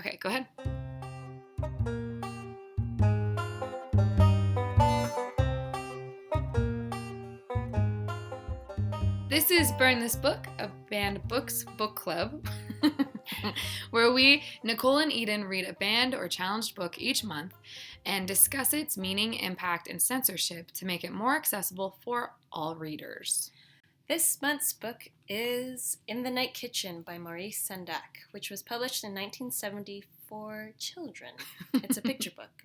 Okay, go ahead. This is Burn This Book, a banned books book club, where we, Nicolle and Eden, read a banned or challenged book each month and discuss its meaning, impact, and censorship to make it more accessible for all readers. This month's book is In the Night Kitchen by Maurice Sendak, which was published in 1970 for children. It's a picture book.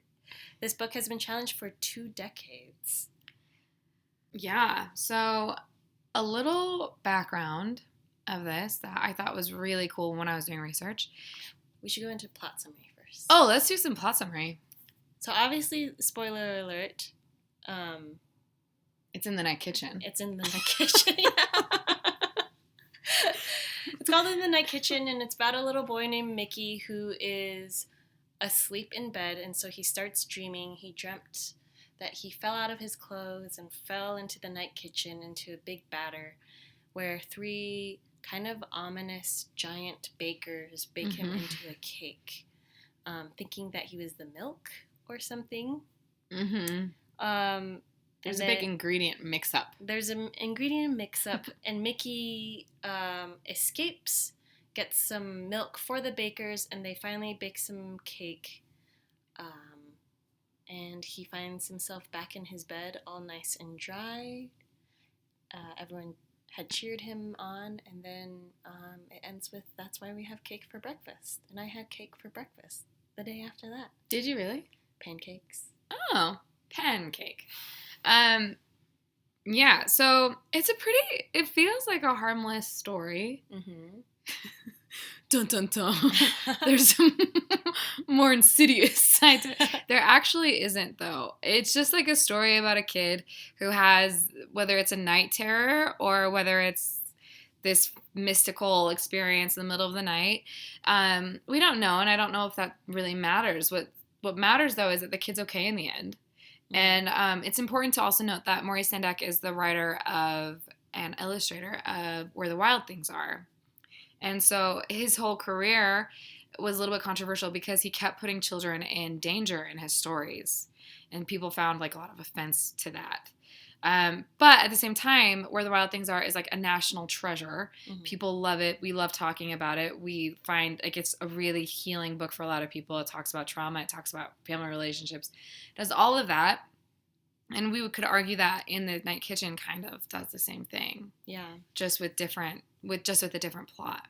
This book has been challenged for 2 decades. Yeah, so a little background of this that I thought was really cool when I was doing research. We should go into plot summary first. Oh, let's do some plot summary. So obviously, spoiler alert, It's in the night kitchen. it's in the night kitchen. It's called In the Night Kitchen, and it's about a little boy named Mickey who is asleep in bed, and so he starts dreaming. He dreamt that he fell out of his clothes and fell into the night kitchen, into a big batter, where 3 kind of ominous giant bakers bake him into a cake, thinking that he was the milk or something. There's a big ingredient mix-up. There's an ingredient mix-up, and Mickey escapes, gets some milk for the bakers, and they finally bake some cake. And he finds himself back in his bed, all nice and dry. Everyone had cheered him on, and then it ends with, "That's why we have cake for breakfast." And I had cake for breakfast the day after that. Did you really? Pancakes. Oh, pancake. Yeah, so it feels like a harmless story. Mm-hmm. Dun dun dun. There's some more insidious side to it. There actually isn't, though. It's just like a story about a kid who has, whether it's a night terror or whether it's this mystical experience in the middle of the night. We don't know, and I don't know if that really matters. What matters, though, is that the kid's okay in the end. And it's important to also note that Maurice Sendak is the writer of and illustrator of Where the Wild Things Are. And so his whole career was a little bit controversial because he kept putting children in danger in his stories. And people found like a lot of offense to that. But at the same time, Where the Wild Things Are is like a national treasure. Mm-hmm. People love it. We love talking about it. We find like it's a really healing book for a lot of people. It talks about trauma. It talks about family relationships. It does all of that. And we could argue that In the Night Kitchen kind of does the same thing. Yeah. Just with a different plot.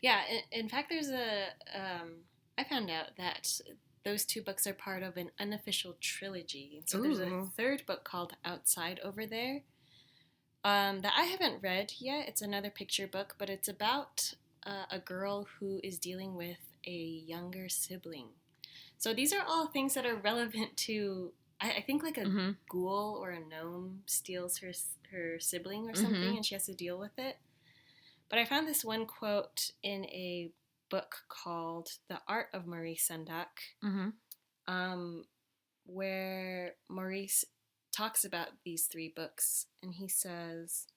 Yeah. In fact, there's I found out that those 2 books are part of an unofficial trilogy. So there's a 3rd book called Outside Over There that I haven't read yet. It's another picture book, but it's about a girl who is dealing with a younger sibling. So these are all things that are relevant to, I think, like a ghoul or a gnome steals her sibling or something, and she has to deal with it. But I found this one quote in a book called The Art of Maurice Sendak, where Maurice talks about these 3 books, and he says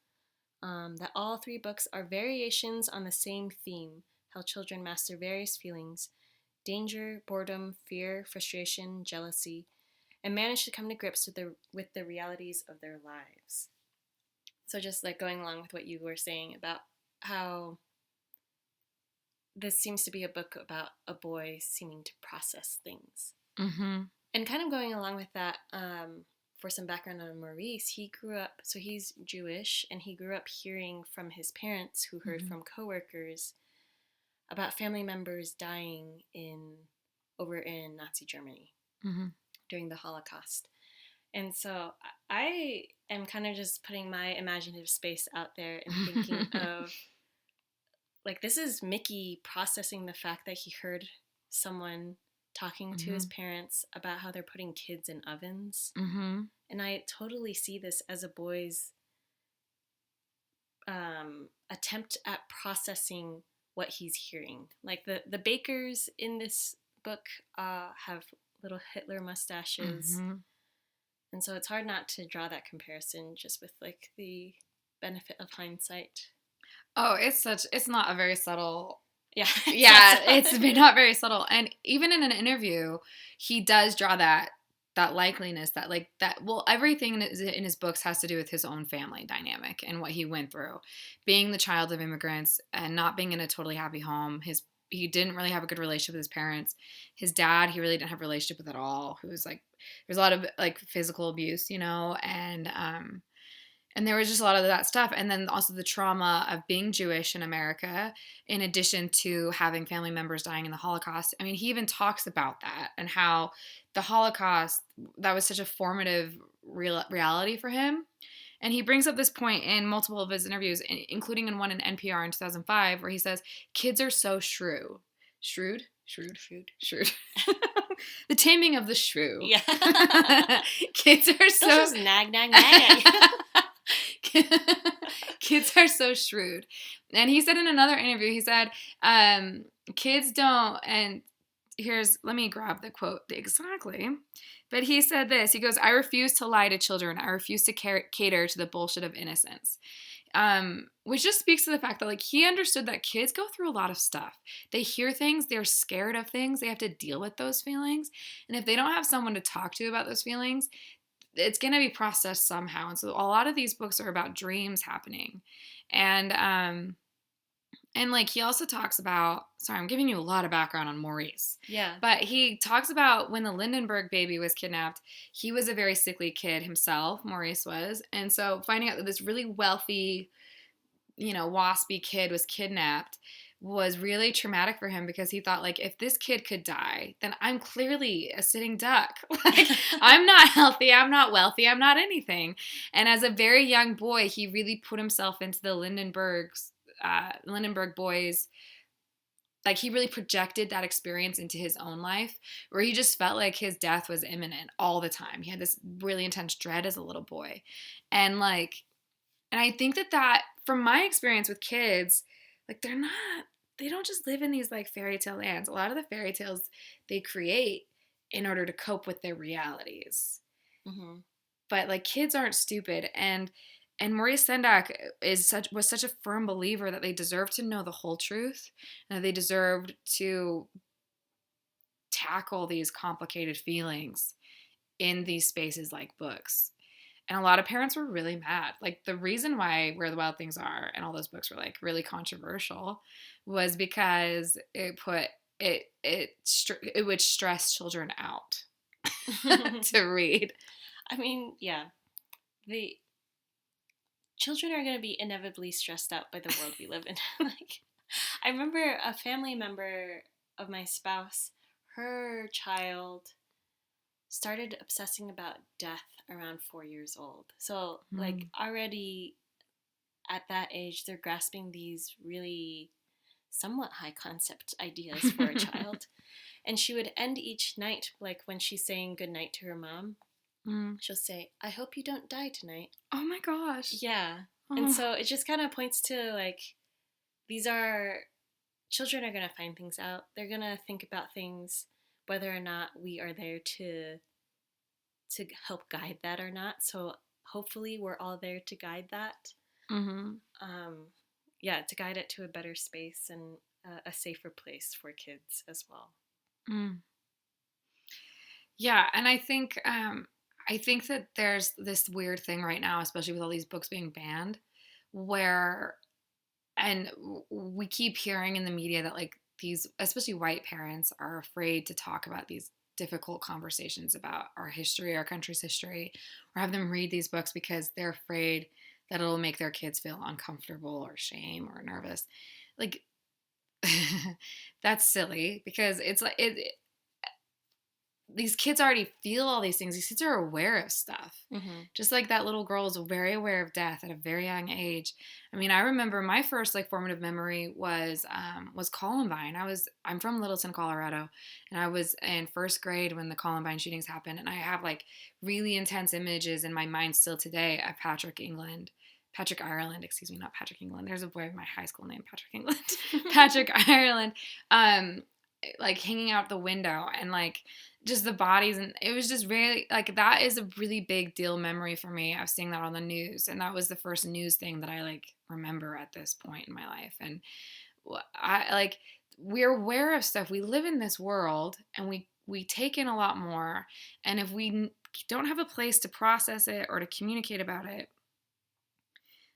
that all 3 books are variations on the same theme: how children master various feelings, danger, boredom, fear, frustration, jealousy, and manage to come to grips with the realities of their lives. So just like going along with what you were saying about how this seems to be a book about a boy seeming to process things. Mm-hmm. And kind of going along with that, for some background on Maurice, he grew up, so he's Jewish, and he grew up hearing from his parents, who heard from coworkers, about family members dying over in Nazi Germany during the Holocaust. And so I am kind of just putting my imaginative space out there and thinking of, like, this is Mickey processing the fact that he heard someone talking to his parents about how they're putting kids in ovens. And I totally see this as a boy's attempt at processing what he's hearing. Like the bakers in this book have little Hitler mustaches. And so it's hard not to draw that comparison just with like the benefit of hindsight. Oh, it's not a very subtle Yeah. Yeah, it's not very subtle. And even in an interview, he does draw that likeliness that like that well everything in his books has to do with his own family dynamic and what he went through, being the child of immigrants and not being in a totally happy home. He didn't really have a good relationship with his parents. His dad, he really didn't have a relationship with at all, who was like, there's a lot of like physical abuse, and there was just a lot of that stuff. And then also the trauma of being Jewish in America, in addition to having family members dying in the Holocaust. I mean, he even talks about that and how the Holocaust, that was such a formative reality for him. And he brings up this point in multiple of his interviews, including in one in NPR in 2005, where he says, kids are so shrewd. Shrewd? Shrewd. Shrewd. Shrewd. The taming of the shrew. Yeah. Kids are so... Just nag, nag, nag. Kids are so shrewd. And he said in another interview, he said, kids don't, and let me grab the quote exactly. But he said this, he goes, I refuse to lie to children. I refuse to cater to the bullshit of innocence. Which just speaks to the fact that like he understood that kids go through a lot of stuff. They hear things, they're scared of things, they have to deal with those feelings. And if they don't have someone to talk to about those feelings, it's going to be processed somehow. And so a lot of these books are about dreams happening. And like he also talks about, sorry, I'm giving you a lot of background on Maurice. Yeah. But he talks about when the Lindenberg baby was kidnapped, he was a very sickly kid himself, Maurice was. And so finding out that this really wealthy, waspy kid was kidnapped was really traumatic for him, because he thought, like, if this kid could die, then I'm clearly a sitting duck. Like, I'm not healthy, I'm not wealthy, I'm not anything. And as a very young boy, he really put himself into the Lindenberg boys. Like, he really projected that experience into his own life, where he just felt like his death was imminent all the time. He had this really intense dread as a little boy. And I think that from my experience with kids, like, they don't just live in these like fairy tale lands. A lot of the fairy tales they create in order to cope with their realities. Mm-hmm. But like, kids aren't stupid, and Maurice Sendak was such a firm believer that they deserved to know the whole truth, and that they deserved to tackle these complicated feelings in these spaces like books. And a lot of parents were really mad. Like, the reason why Where the Wild Things Are and all those books were like really controversial was because it would stress children out to read. I mean, yeah. The children are going to be inevitably stressed out by the world we live in. Like, I remember a family member of my spouse, her child started obsessing about death around 4 years old. So, like, already at that age, they're grasping these really somewhat high concept ideas for a child. And she would end each night, like when she's saying goodnight to her mom, she'll say, I hope you don't die tonight. Oh my gosh. Yeah. Oh. And so it just kind of points to, like, children are going to find things out. They're going to think about things, whether or not we are there to help guide that or not. So hopefully we're all there to guide that. Mm-hmm. To guide it to a better space and a safer place for kids as well. Mm. Yeah, and I think that there's this weird thing right now, especially with all these books being banned, and we keep hearing in the media that like these, especially white parents, are afraid to talk about these difficult conversations about our history, our country's history, or have them read these books because they're afraid that it'll make their kids feel uncomfortable or shame or nervous. Like, that's silly, because it's like these kids already feel all these things. These kids are aware of stuff. Mm-hmm. Just like that little girl was very aware of death at a very young age. I mean, I remember my first like formative memory was Columbine. I'm from Littleton, Colorado, and I was in first grade when the Columbine shootings happened, and I have like really intense images in my mind still today of Patrick Ireland, not Patrick England. There's a boy in my high school named Patrick England. Patrick Ireland, like hanging out the window, and like just the bodies, and it was just really like, that is a really big deal memory for me of seeing that on the news, and that was the first news thing that I like remember at this point in my life. And I like we're aware of stuff. We live in this world, and we take in a lot more. And if we don't have a place to process it or to communicate about it,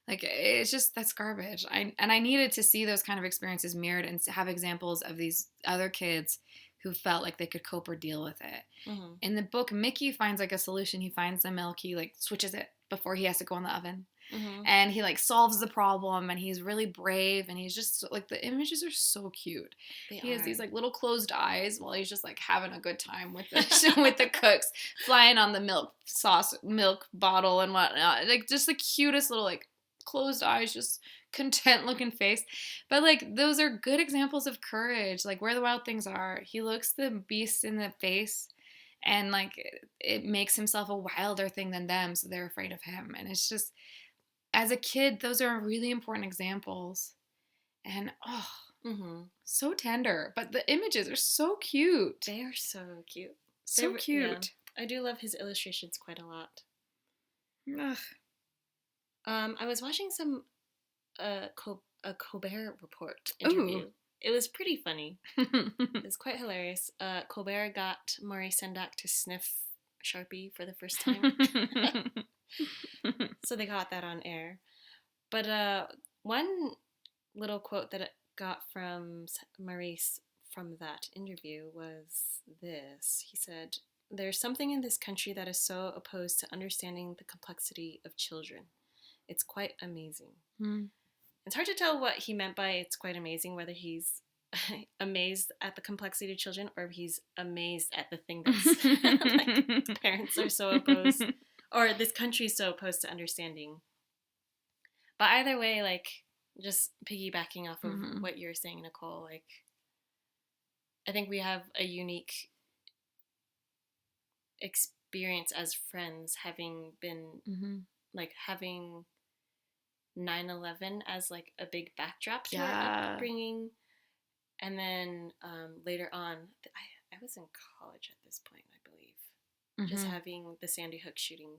like, it's just, that's garbage. I needed to see those kind of experiences mirrored and have examples of these other kids who felt like they could cope or deal with it. Mm-hmm. In the book, Mickey finds like a solution. He finds the milk, he like switches it before he has to go in the oven. Mm-hmm. And he like solves the problem, and he's really brave, and he's just like, the images are so cute. He has these like little closed eyes while he's just like having a good time with the with the cooks, flying on the milk bottle and whatnot. Like, just the cutest little like closed eyes, just content looking face. But like, those are good examples of courage. Like, Where the Wild Things Are, he looks the beasts in the face, and like, it makes himself a wilder thing than them, so they're afraid of him. And it's just, as a kid, those are really important examples. And mm-hmm. so tender. But the images are so cute. They are so cute. So cute. Yeah. I do love his illustrations quite a lot. Ugh. I was watching some a Colbert Report interview. Ooh. It was pretty funny. It was quite hilarious. Colbert got Maurice Sendak to sniff Sharpie for the first time. So they got that on air. But one little quote that I got from Maurice from that interview was this. He said, "There's something in this country that is so opposed to understanding the complexity of children. It's quite amazing." Mm. It's hard to tell what he meant by "it's quite amazing," whether he's amazed at the complexity of children or if he's amazed at the thing that's like, parents are so opposed, or this country is so opposed to understanding. But either way, like, just piggybacking off of mm-hmm. what you're saying, Nicolle, like, I think we have a unique experience as friends, having been, mm-hmm. like, having 9/11 as, like, a big backdrop to Yeah. our upbringing. And then later on, I was in college at this point, I believe, mm-hmm. just having the Sandy Hook shooting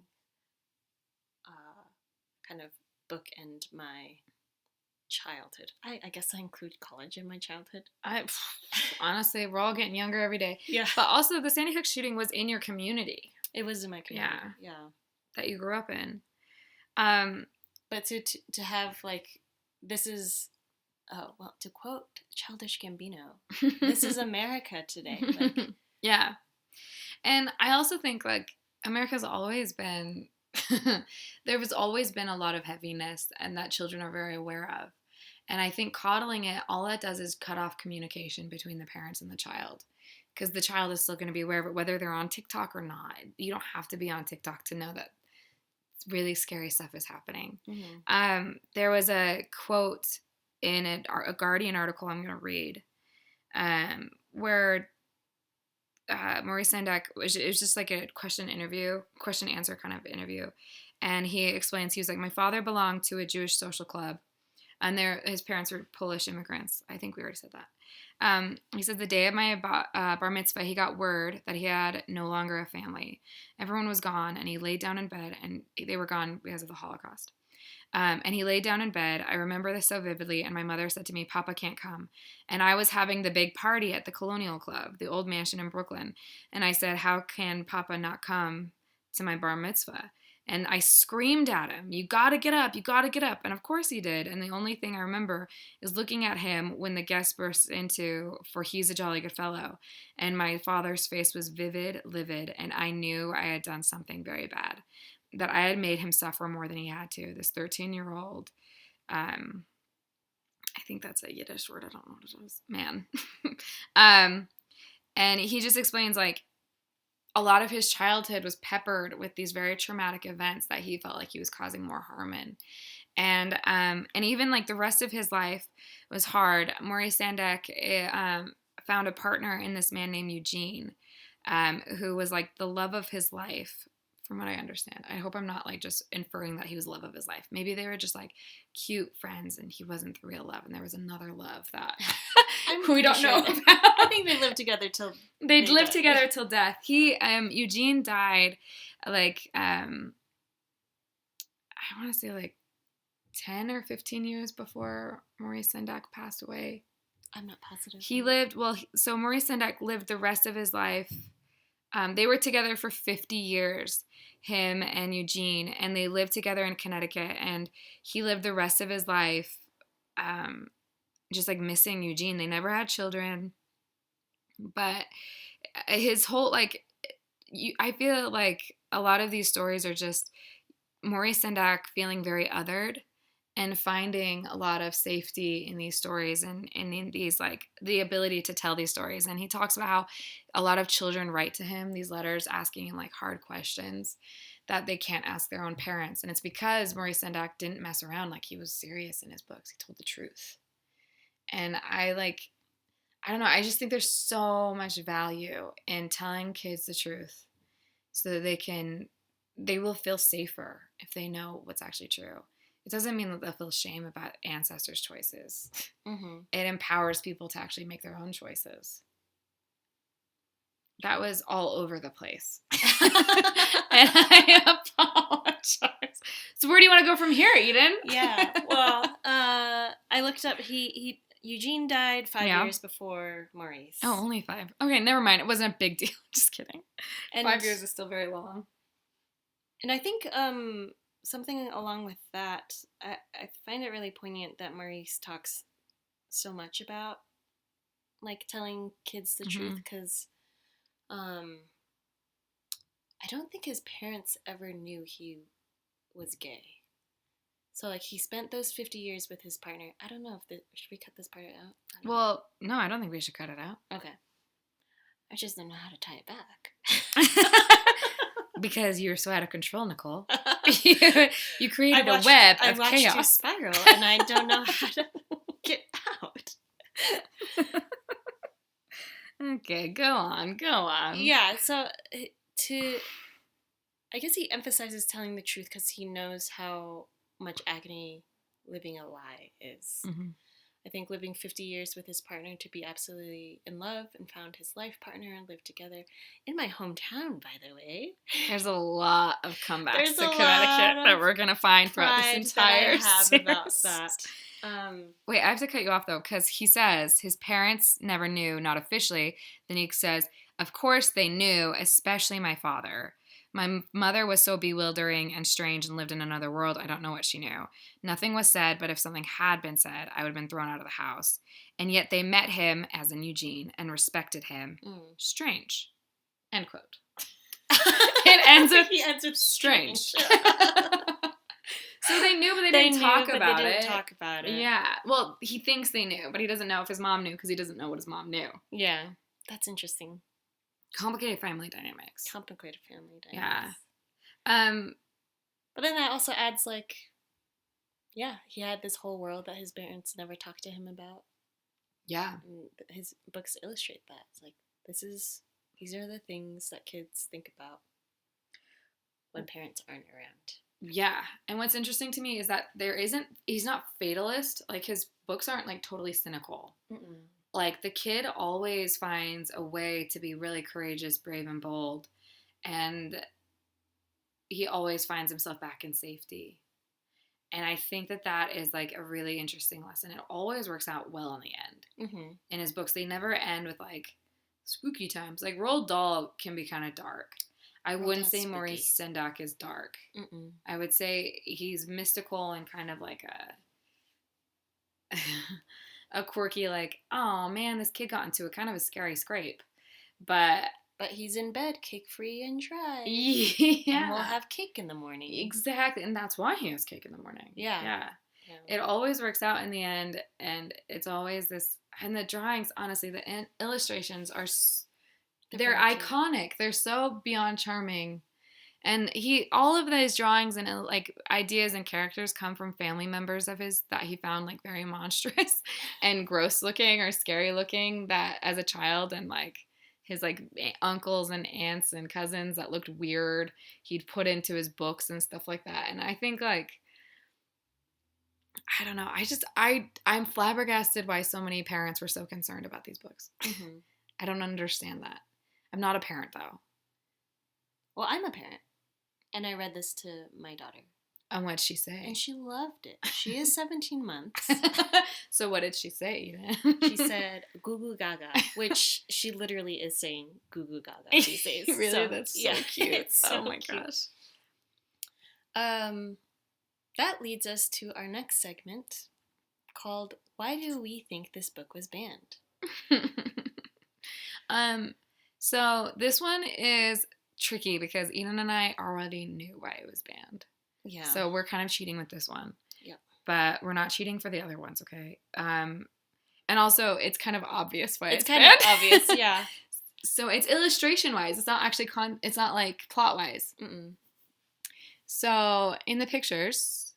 kind of bookend my childhood. I guess I include college in my childhood. Honestly, we're all getting younger every day. Yeah. But also, the Sandy Hook shooting was in your community. It was in my community. Yeah. That you grew up in. But to have, like, this is, well, to quote Childish Gambino, this is America today. Like, yeah. And I also think, like, America's always been, there has always been a lot of heaviness, and that children are very aware of. And I think coddling it, all that does is cut off communication between the parents and the child. Because the child is still going to be aware of it, whether they're on TikTok or not. You don't have to be on TikTok to know that really scary stuff is happening. mm-hmm. There was a quote in a Guardian article I'm going to read, where Maurice Sendak, it was just like a question answer kind of interview, and he explains, he was like, "My father belonged to a Jewish social club, and his parents were Polish immigrants." I think we already said that. He said, "The day of my bar mitzvah, he got word that he had no longer a family. Everyone was gone, and he laid down in bed, and they were gone because of the Holocaust. And he laid down in bed. I remember this so vividly, and my mother said to me, 'Papa can't come.' And I was having the big party at the Colonial Club, the old mansion in Brooklyn. And I said, 'How can Papa not come to my bar mitzvah?' And I screamed at him, 'You gotta get up, you gotta get up.' And of course he did. And the only thing I remember is looking at him when the guest burst into, 'For he's a jolly good fellow.' And my father's face was livid, and I knew I had done something very bad, that I had made him suffer more than he had to. This 13-year-old, I think that's a Yiddish word, I don't know what it is, man. And he just explains, like, a lot of his childhood was peppered with these very traumatic events that he felt like he was causing more harm in. And even, like, the rest of his life was hard. Maurice Sendak found a partner in this man named Eugene, who was, like, the love of his life, from what I understand. I hope I'm not, like, just inferring that he was the love of his life. Maybe they were just, like, cute friends and he wasn't the real love, and there was another love that we don't know about. I think they lived together till they'd lived together till death. Eugene died, like, I want to say, like, 10 or 15 years before Maurice Sendak passed away. I'm not positive. He lived, so Maurice Sendak lived the rest of his life. They were together for 50 years, him and Eugene, and they lived together in Connecticut. And he lived the rest of his life just like missing Eugene. They never had children. But his whole, like, I feel like a lot of these stories are just Maurice Sendak feeling very othered and finding a lot of safety in these stories and in these, like, the ability to tell these stories. And he talks about how a lot of children write to him these letters asking him, like, hard questions that they can't ask their own parents. And it's because Maurice Sendak didn't mess around. Like, he was serious in his books. He told the truth. And I don't know, I just think there's so much value in telling kids the truth so that they will feel safer if they know what's actually true. It doesn't mean that they'll feel shame about ancestors' choices. Mm-hmm. It empowers people to actually make their own choices. That was all over the place. And I apologize. So where do you want to go from here, Eden? Yeah, well, I looked up, Eugene died 5 years before Maurice. Oh, only 5. Okay, never mind. It wasn't a big deal. Just kidding. And 5 years is still very long. And I think something along with that, I find it really poignant that Maurice talks so much about, like, telling kids the truth, because I don't think his parents ever knew he was gay. So, like, he spent those 50 years with his partner. I don't know if should we cut this part out? Well, no, I don't think we should cut it out. Okay. I just don't know how to tie it back. Because you're so out of control, Nicolle. You created a web of chaos. I watched you spiral, and I don't know how to get out. Okay, go on. Yeah, so I guess he emphasizes telling the truth because he knows how much agony living a lie is. Mm-hmm. I think living 50 years with his partner to be absolutely in love and found his life partner and lived together in my hometown, by the way. There's a lot of comebacks to Connecticut that we're going to find throughout this entire series. About that. Wait, I have to cut you off, though, because he says his parents never knew, not officially. Then he says, of course they knew, especially my father. My mother was so bewildering and strange and lived in another world, I don't know what she knew. Nothing was said, but if something had been said, I would have been thrown out of the house. And yet they met him, as in Eugene, and respected him. Strange. End quote. He ends with strange. So they knew, but they didn't talk about it. Yeah. Well, he thinks they knew, but he doesn't know if his mom knew because he doesn't know what his mom knew. Yeah. That's interesting. Complicated family dynamics. Yeah. But then that also adds, like, yeah, he had this whole world that his parents never talked to him about. Yeah. And his books illustrate that. It's like, these are the things that kids think about when parents aren't around. Yeah. And what's interesting to me is that he's not fatalist. Like, his books aren't, like, totally cynical. Mm-mm. Like, the kid always finds a way to be really courageous, brave, and bold. And he always finds himself back in safety. And I think that is, like, a really interesting lesson. It always works out well in the end. Mm-hmm. In his books, they never end with, like, spooky times. Like, Roald Dahl can be kind of dark. I wouldn't say Maurice Sendak is dark. Mm-mm. I would say he's mystical and kind of like a quirky, like, oh man, this kid got into a kind of a scary scrape. But he's in bed, cake free and dry. Yeah. And we'll have cake in the morning. Exactly. And that's why he has cake in the morning. Yeah. It always works out in the end. And it's always this, and the drawings, honestly, the illustrations are, they're iconic. They're so beyond charming. And all of those drawings and, like, ideas and characters come from family members of his that he found, like, very monstrous and gross looking or scary looking that as a child, and, like, his, like, uncles and aunts and cousins that looked weird he'd put into his books and stuff like that. And I think, like, I don't know, I'm flabbergasted why so many parents were so concerned about these books. Mm-hmm. I don't understand that. I'm not a parent, though. Well, I'm a parent. And I read this to my daughter. And what'd she say? And she loved it. She is 17 months. So what did she say, Eden? She said goo goo gaga, which she literally is saying goo goo gaga these days. Really? So, That's so cute. It's so oh my cute. gosh. That leads us to our next segment called Why Do We Think This Book Was Banned? So this one is tricky because Eden and I already knew why it was banned. Yeah. So we're kind of cheating with this one. Yep. But we're not cheating for the other ones, okay? And also, it's kind of obvious why it's kind banned. of obvious, yeah. So it's illustration-wise. It's not actually it's not like plot-wise. Mm-mm. So in the pictures,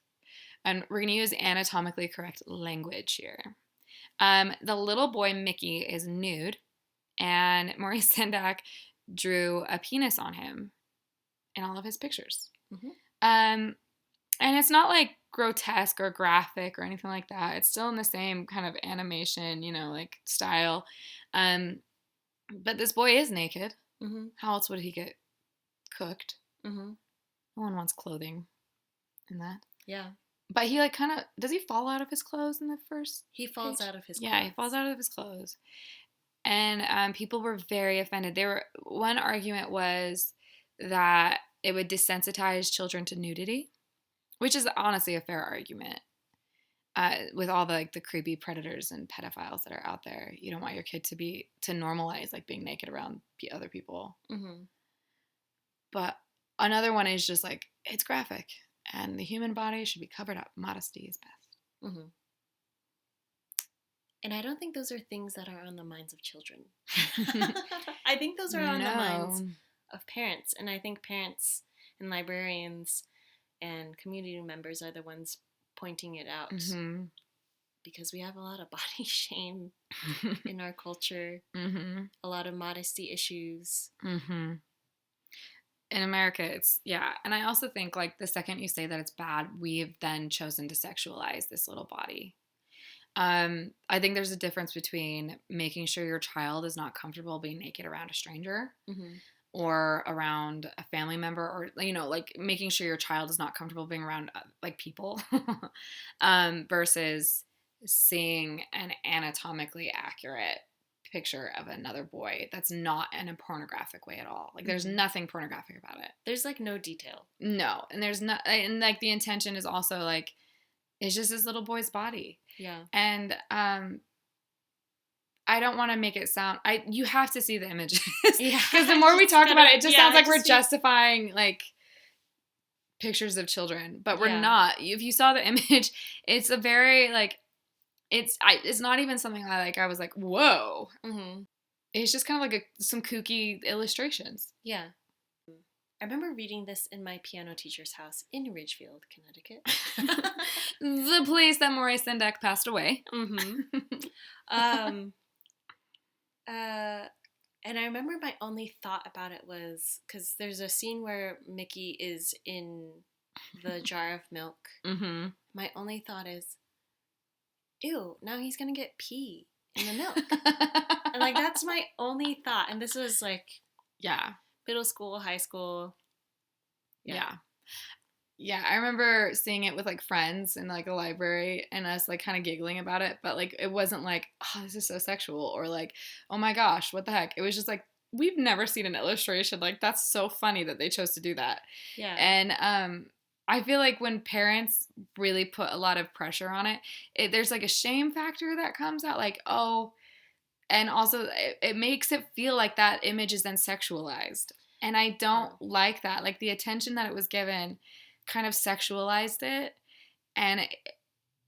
and we're going to use anatomically correct language here. The little boy Mickey is nude, and Maurice Sendak drew a penis on him in all of his pictures. Mm-hmm. And it's not like grotesque or graphic or anything like that. It's still in the same kind of animation, like style. But this boy is naked. Mm-hmm. How else would he get cooked? Mm-hmm. No one wants clothing in that. Yeah. But he does he fall out of his clothes in the first? He falls out of his clothes. Yeah, he falls out of his clothes. And people were very offended. One argument was that it would desensitize children to nudity, which is honestly a fair argument. With all the creepy predators and pedophiles that are out there, you don't want your kid to normalize being naked around other people. Mm-hmm. But another one is just it's graphic, and the human body should be covered up. Modesty is best. Mm-hmm. And I don't think those are things that are on the minds of children. I think those are on the minds of parents. And I think parents and librarians and community members are the ones pointing it out. Mm-hmm. Because we have a lot of body shame in our culture. Mm-hmm. A lot of modesty issues. Mm-hmm. In America, and I also think the second you say that it's bad, we've then chosen to sexualize this little body. I think there's a difference between making sure your child is not comfortable being naked around a stranger, mm-hmm. or around a family member, or making sure your child is not comfortable being around people, versus seeing an anatomically accurate picture of another boy that's not in a pornographic way at all. There's nothing pornographic about it. There's no detail. No, and there's not, and the intention is also it's just this little boy's body. Yeah. And I don't want to make it sound. You have to see the images. Yeah. Because the more we talk about it, it just sounds like we're justifying pictures of children, but we're not. If you saw the image, it's a very it's not even something I was like, whoa. Mm-hmm. It's just kind of some kooky illustrations. Yeah. I remember reading this in my piano teacher's house in Ridgefield, Connecticut. The place that Maurice Sendak passed away. Mm-hmm. And I remember my only thought about it was, because there's a scene where Mickey is in the jar of milk. Mm-hmm. My only thought is, ew, now he's going to get pee in the milk. And that's my only thought. And this was yeah. Middle school, high school. Yeah. Yeah, I remember seeing it with friends in a library and us kind of giggling about it, but it wasn't oh, this is so sexual, or oh my gosh, what the heck. It was just we've never seen an illustration that's so funny that they chose to do that. Yeah. And I feel when parents really put a lot of pressure on it, there's a shame factor that comes out oh, and also it makes it feel like that image is then sexualized. And I don't like that. The attention that it was given kind of sexualized it. And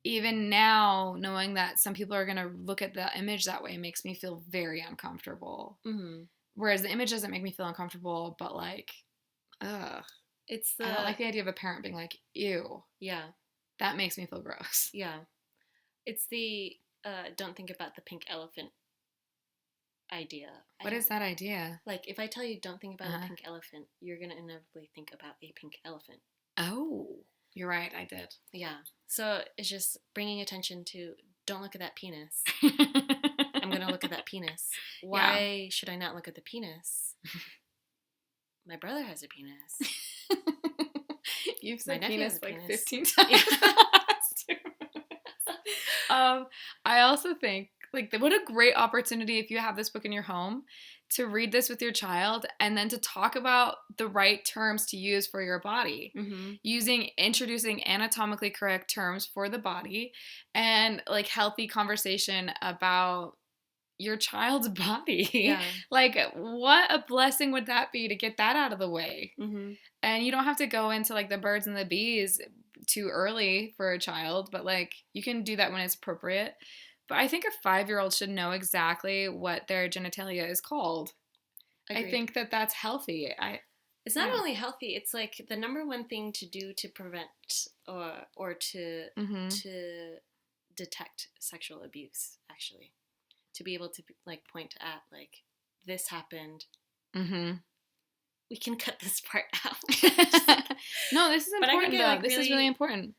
even now, knowing that some people are going to look at the image that way makes me feel very uncomfortable. Mm-hmm. Whereas the image doesn't make me feel uncomfortable, but ugh. I don't like the idea of a parent being ew. Yeah. That makes me feel gross. Yeah. It's the don't think about the pink elephant idea. What is that idea? If I tell you don't think about a pink elephant, you're going to inevitably think about a pink elephant. Oh, you're right. I did. Yeah. So it's just bringing attention to don't look at that penis. I'm going to look at that penis. Why should I not look at the penis? My brother has a penis. You've My said nephew penis has a like penis. 15 times in the last 2 minutes. I also think, like, what a great opportunity if you have this book in your home to read this with your child and then to talk about the right terms to use for your body. Introducing anatomically correct terms for the body and, like, healthy conversation about your child's body. Yeah. Like, what a blessing would that be to get that out of the way? Mm-hmm. And you don't have to go into, like, the birds and the bees too early for a child, but, like, you can do that when it's appropriate. But I think a 5-year-old should know exactly what their genitalia is called. Agreed. I think that that's healthy. It's not only healthy, it's like the number one thing to do to prevent or to detect sexual abuse, actually. To be able to, like, point at, like, this happened. We can cut this part out. No, this is important, though. Like, this is really important.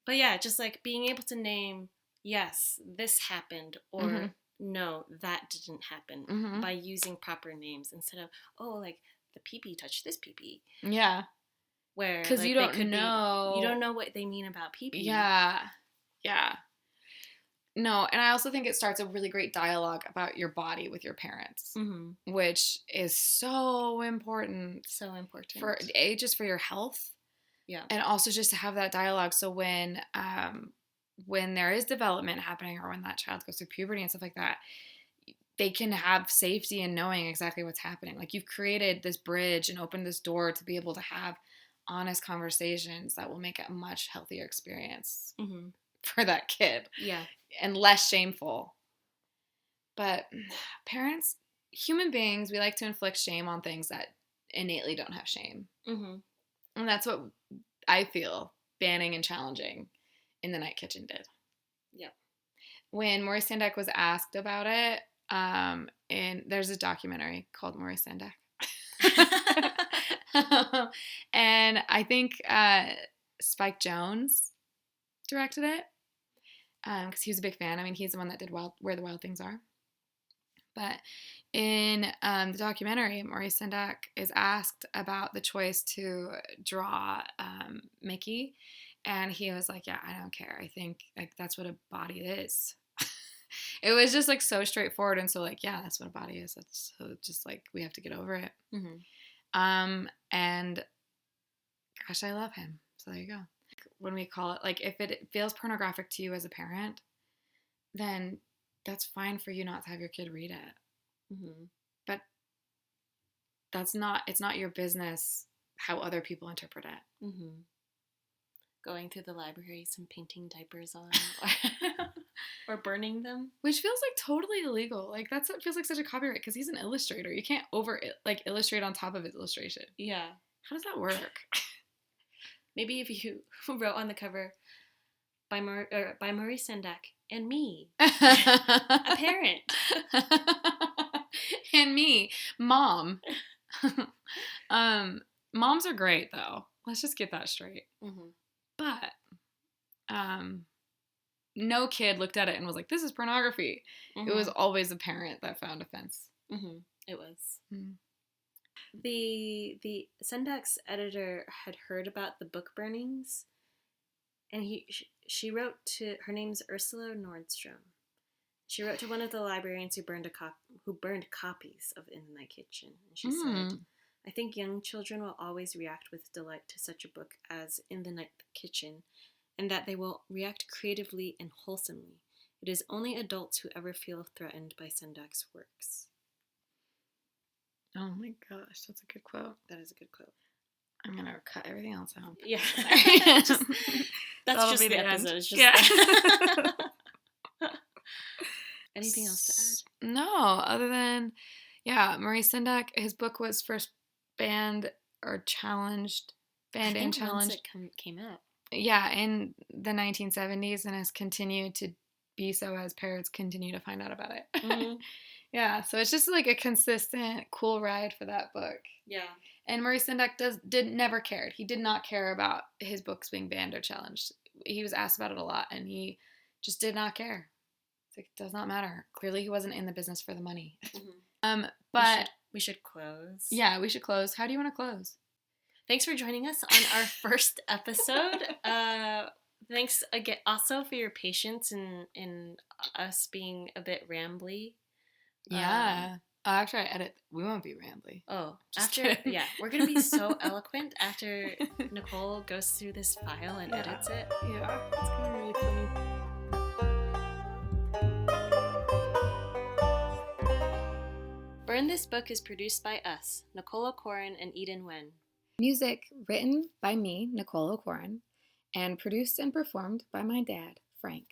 But yeah, just, like, being able to name, yes, this happened, or no, that didn't happen, by using proper names instead of, oh, like, the pee-pee touched this pee-pee. Yeah. Where, because, like, you don't know. You don't know what they mean about pee-pee. Yeah. Yeah. No, and I also think it starts a really great dialogue about your body with your parents, which is so important. So important. Just for your health. Yeah. And also just to have that dialogue so when there is development happening or when that child goes through puberty and stuff like that, they can have safety in knowing exactly what's happening. Like, you've created this bridge and opened this door to be able to have honest conversations that will make it a much healthier experience for that kid. Yeah. And less shameful. But parents, human beings, we like to inflict shame on things that innately don't have shame. And that's what I feel banning and challenging in the Night Kitchen did. Yeah. When Maurice Sendak was asked about it, and there's a documentary called Maurice Sendak. And I think Spike Jonze directed it. Because he was a big fan. I mean, he's the one that did Where the Wild Things Are. But in the documentary, Maurice Sendak is asked about the choice to draw Mickey, and he was like, "Yeah, I don't care. I think, like, that's what a body is." It was just, like, so straightforward, and so, like, yeah, that's what a body is. That's so just, like, we have to get over it. And gosh, I love him. So there you go. When we call it, like, if it feels pornographic to you as a parent, then that's fine for you not to have your kid read it. But it's not your business how other people interpret it. Going through the libraries and painting diapers on or burning them. Which feels like totally illegal. Like, it feels like such a copyright because he's an illustrator. You can't illustrate on top of his illustration. Yeah. How does that work? Maybe if you wrote on the cover, by Maurice Sendak and me, a parent. And me, mom. Moms are great, though. Let's just get that straight. But no kid looked at it and was like, this is pornography. It was always a parent that found offense. It was. The Sendak's editor had heard about the book burnings, and she wrote to, her name's Ursula Nordstrom. She wrote to one of the librarians who burned copies of In the Night Kitchen, and she said, "I think young children will always react with delight to such a book as In the Night Kitchen, and that they will react creatively and wholesomely. It is only adults who ever feel threatened by Sendak's works." Oh my gosh, that's a good quote. That is a good quote. I'm going to cut everything else out. Yeah. That's just the episode. It's just Anything else to add? No, other than, Maurice Sendak, his book was first banned and challenged. Once it came out. Yeah, in the 1970s, and has continued to be so as parents continue to find out about it. Yeah, so it's just like a consistent, cool ride for that book. Yeah. And Maurice Sendak never cared. He did not care about his books being banned or challenged. He was asked about it a lot, and he just did not care. It's like, it does not matter. Clearly, he wasn't in the business for the money. But we should close. Yeah, we should close. How do you want to close? Thanks for joining us on our first episode. Thanks again also for your patience in us being a bit rambly. Yeah. After I edit, we won't be rambly. Oh, Just after kidding. yeah, we're gonna be so eloquent after Nicolle goes through this file and edits it. Yeah, it's gonna be really funny. Burn This Book is produced by us, Nicolle and Eden Wen. Music written by me, Nicolle and produced and performed by my dad, Frank.